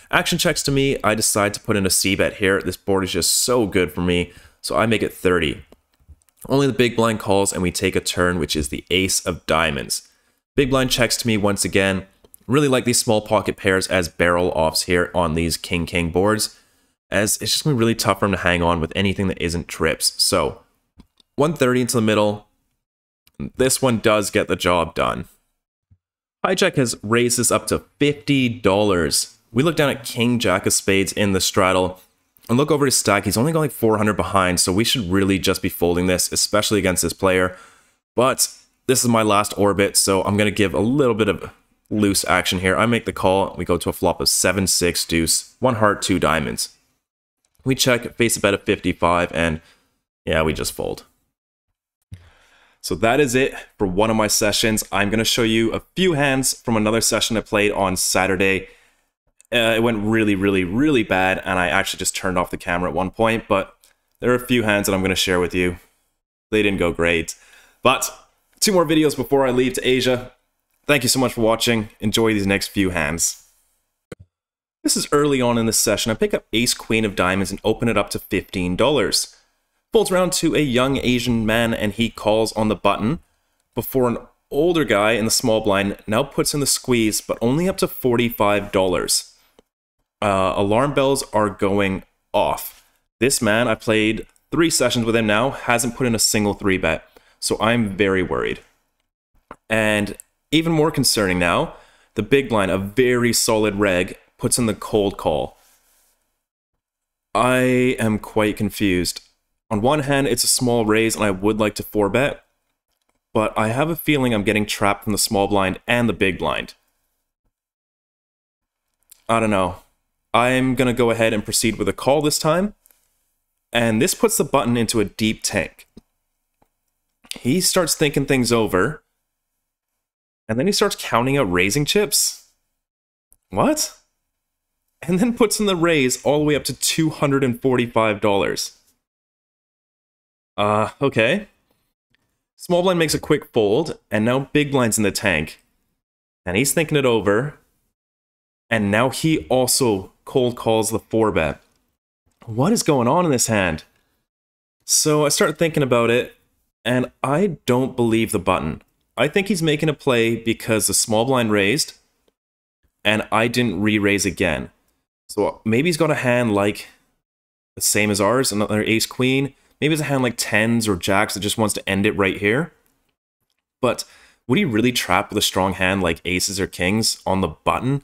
Action checks to me. I decide to put in a C-bet here. This board is just so good for me, so I make it 30. Only the big blind calls, and we take a turn, which is the Ace of Diamonds. Big blind checks to me once again. Really like these small pocket pairs as barrel offs here on these King, King boards, as it's just going to be really tough for him to hang on with anything that isn't trips. So 130 into the middle. This one does get the job done. Hijack has raised this up to $50. We look down at King Jack of Spades in the straddle and look over his stack. He's only got like 400 behind, so we should really just be folding this, especially against this player. But this is my last orbit, so I'm going to give a little bit of loose action here. I make the call. We go to a flop of 7-6 deuce, 1 heart, 2 diamonds. We check, face a bet of 55, and yeah, we just fold. So that is it for one of my sessions. I'm going to show you a few hands from another session I played on Saturday. It went really, really, really bad, and I actually just turned off the camera at one point, but there are a few hands that I'm going to share with you. They didn't go great. But 2 more videos before I leave to Asia. Thank you so much for watching. Enjoy these next few hands. This is early on in this session. I pick up Ace Queen of Diamonds and open it up to $15. Folds around to a young Asian man, and he calls on the button before an older guy in the small blind now puts in the squeeze, but only up to $45. Alarm bells are going off. This man, I played 3 sessions with him now, hasn't put in a single 3-bet, so I'm very worried. And even more concerning now, the big blind, a very solid reg, puts in the cold call. I am quite confused. On one hand, it's a small raise, and I would like to 4-bet, but I have a feeling I'm getting trapped from the small blind and the big blind. I don't know. I'm going to go ahead and proceed with a call this time, and this puts the button into a deep tank. He starts thinking things over, and then he starts counting out raising chips. What? And then puts in the raise all the way up to $245. Okay. Small blind makes a quick fold, and now big blind's in the tank. And he's thinking it over. And now he also cold calls the 4-bet. What is going on in this hand? So I start thinking about it, and I don't believe the button. I think he's making a play because the small blind raised, and I didn't re-raise again. So maybe he's got a hand like the same as ours, another Ace Queen. Maybe it's a hand like 10s or jacks that just wants to end it right here. But would he really trap with a strong hand like aces or kings on the button?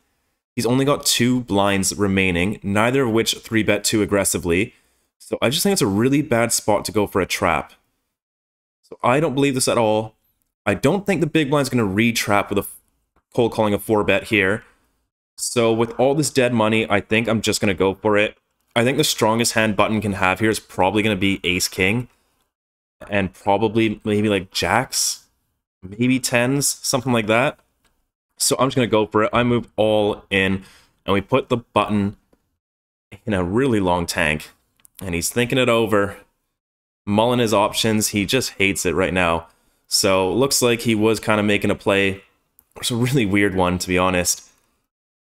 He's only got 2 blinds remaining, neither of which 3-bet too aggressively. So I just think it's a really bad spot to go for a trap. So I don't believe this at all. I don't think the big blind's going to re-trap with a cold calling a 4-bet here. So with all this dead money, I think I'm just going to go for it. I think the strongest hand Button can have here is probably going to be Ace King. And probably maybe like Jacks. Maybe 10s, something like that. So I'm just going to go for it. I move all in. And we put the Button in a really long tank. And he's thinking it over. Mulling his options. He just hates it right now. So looks like he was kind of making a play. It's a really weird one, to be honest.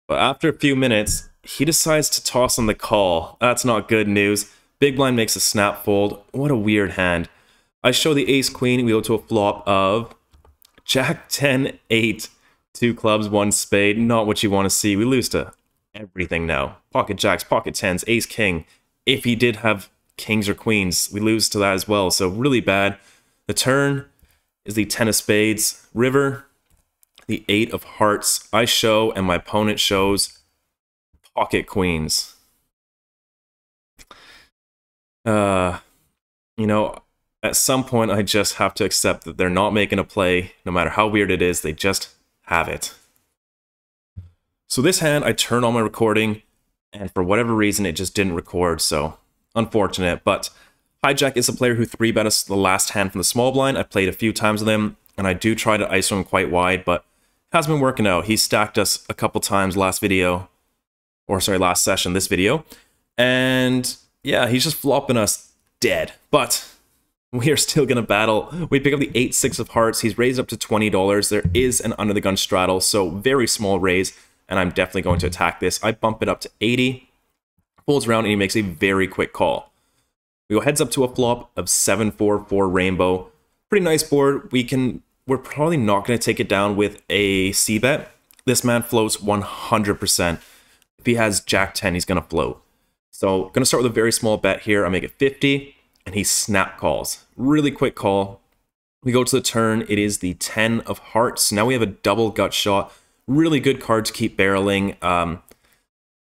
But after a few minutes, he decides to toss on the call. That's not good news. Big blind makes a snap fold. What a weird hand. I show the ace queen. We go to a flop of Jack 10 8. 2 clubs, 1 spade. Not what you want to see. We lose to everything now. Pocket jacks, pocket 10s, ace king. If he did have kings or queens, we lose to that as well. So really bad. The turn is the 10 of spades. River, the 8 of hearts. I show and my opponent shows pocket queens. You know, at some point I just have to accept that they're not making a play. No matter how weird it is, they just have it. So this hand, I turned on my recording, and for whatever reason, it just didn't record, so unfortunate. But Hijack is a player who 3-bet us the last hand from the small blind. I played a few times with him, and I do try to ISO him quite wide, but it has been working out. He stacked us a couple times last session, this video. And yeah, he's just flopping us dead. But we are still going to battle. We pick up the 8-6 of hearts. He's raised up to $20. There is an under the gun straddle, so very small raise. And I'm definitely going to attack this. I bump it up to 80. Folds around and he makes a very quick call. We go heads up to a flop of 7-4-4 rainbow. Pretty nice board. We're probably not going to take it down with a c-bet. This man floats 100%. If he has Jack 10, he's going to float. So going to start with a very small bet here. I make it 50 and he snap calls. Really quick call. We go to the turn. It is the 10 of hearts. Now we have a double gut shot. Really good card to keep barreling.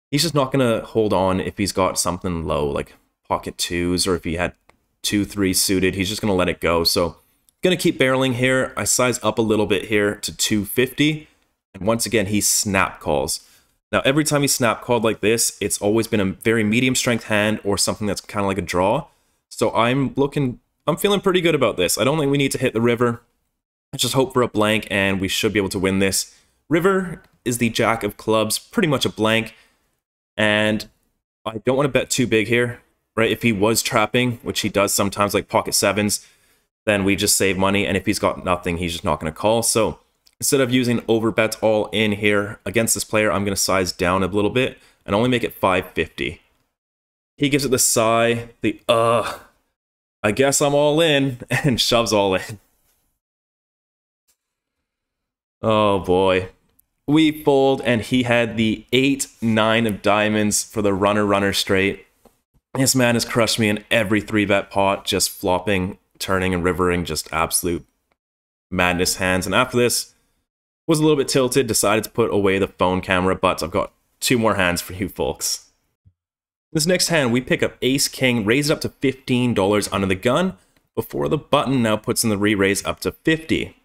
He's just not going to hold on if he's got something low, like pocket 2s, or if he had 2-3 suited. He's just going to let it go. So, going to keep barreling here. I size up a little bit here to 250. And once again, he snap calls. Now, every time he snap called like this, it's always been a very medium strength hand or something that's kind of like a draw. So, I'm feeling pretty good about this. I don't think we need to hit the river. Let's just hope for a blank and we should be able to win this. River is the jack of clubs, pretty much a blank, and I don't want to bet too big here, right? If he was trapping, which he does sometimes, like pocket 7s, then we just save money, and if he's got nothing, he's just not going to call. So instead of using overbets all in here against this player, I'm going to size down a little bit and only make it 550. He gives it the sigh, I guess I'm all in, and shoves all in. Oh boy. We fold, and he had the 8-9 of diamonds for the runner straight. This man has crushed me in every 3-bet pot, just flopping, turning, and rivering, just absolute madness hands. And after this, was a little bit tilted, decided to put away the phone camera, but I've got 2 more hands for you folks. This next hand, we pick up Ace King, raise it up to $15 under the gun, before the button now puts in the re-raise up to 50.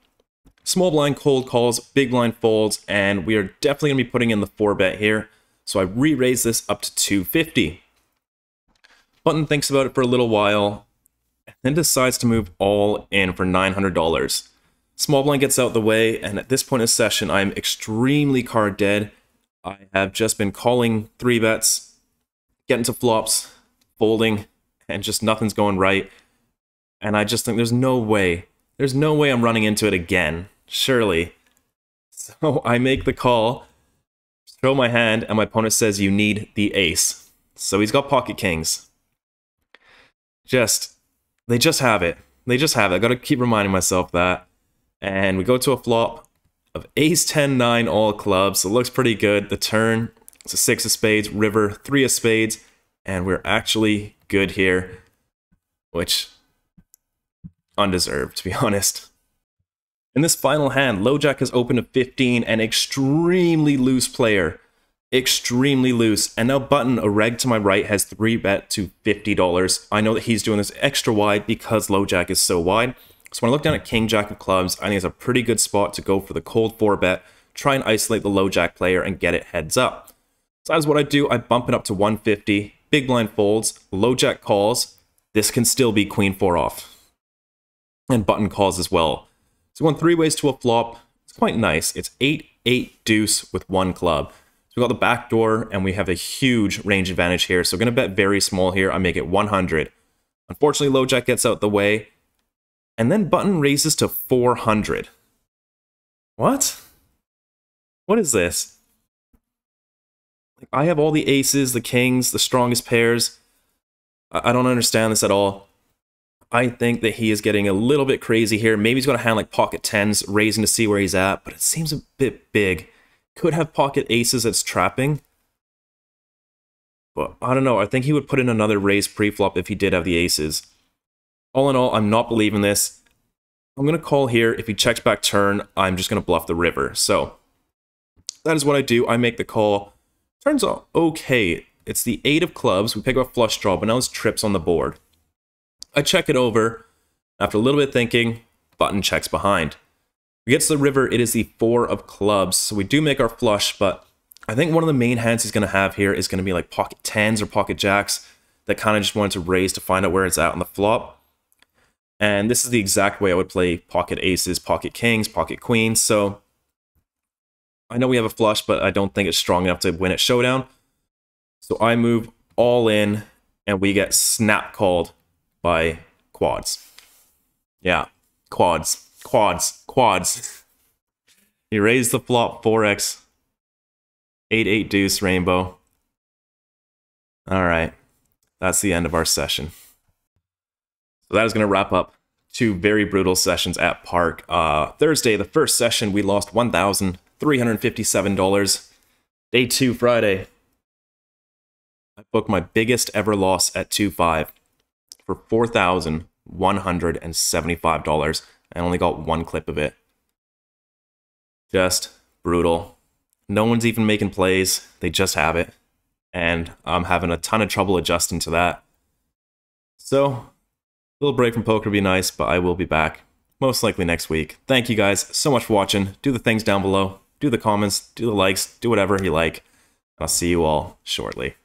Small blind cold calls, big blind folds, and we are definitely going to be putting in the 4-bet here. So I re-raise this up to 250. Button thinks about it for a little while, and then decides to move all in for $900. Small blind gets out the way, and at this point in the session, I'm extremely card dead. I have just been calling 3-bets, getting to flops, folding, and just nothing's going right. And I just think there's no way I'm running into it again. Surely. So I make the call, throw my hand, and my opponent says you need the ace. So he's got pocket kings. They just have it. They just have it. I gotta keep reminding myself that. And we go to a flop of ace 10-9 all clubs. So it looks pretty good. The turn, it's a 6 of spades, river, 3 of spades, and we're actually good here, which undeserved, to be honest. In this final hand, LoJack has opened a 15, an extremely loose player. Extremely loose. And now Button, a reg to my right, has 3-bet to $50. I know that he's doing this extra wide because LoJack is so wide. So when I look down at King Jack of clubs, I think it's a pretty good spot to go for the cold 4-bet. try and isolate the low jack player and get it heads up. So that's what I do. I bump it up to 150, big blind folds, low jack calls. This can still be queen 4 off. And button calls as well. So going 3 ways to a flop. It's quite nice. It's 8-8 deuce with 1 club. So we got the back door and we have a huge range advantage here. So I'm going to bet very small here. I make it 100. Unfortunately, low jack gets out the way. And then button raises to 400. What? What is this? I have all the aces, the kings, the strongest pairs. I don't understand this at all. I think that he is getting a little bit crazy here. Maybe he's got a hand like pocket 10s, raising to see where he's at, but it seems a bit big. Could have pocket aces that's trapping. But I don't know. I think he would put in another raise pre-flop if he did have the aces. All in all, I'm not believing this. I'm going to call here. If he checks back turn, I'm just going to bluff the river. So that is what I do. I make the call. Turns out okay. It's the 8 of clubs. We pick up a flush draw, but now it's trips on the board. I check it over. After a little bit of thinking, button checks behind. We get to the river. It is the 4 of clubs. So we do make our flush, but I think one of the main hands he's going to have here is going to be like pocket 10s or pocket jacks that kind of just wanted to raise to find out where it's at on the flop. And this is the exact way I would play pocket aces, pocket kings, pocket queens. So I know we have a flush, but I don't think it's strong enough to win at showdown. So I move all in, and we get snap called by quads. Yeah, quads, quads, quads. He raised the flop 4x, 8-8 deuce rainbow. All right, that's the end of our session. So that is going to wrap up 2 very brutal sessions at Park. Thursday, the first session, we lost $1,357. Day 2, Friday, I booked my biggest ever loss at 2-5 for $4,175. I only got 1 clip of it. Just brutal. No one's even making plays. They just have it. And I'm having a ton of trouble adjusting to that. So a little break from poker would be nice, but I will be back most likely next week. Thank you guys so much for watching. Do the things down below. Do the comments. Do the likes. Do whatever you like. I'll see you all shortly.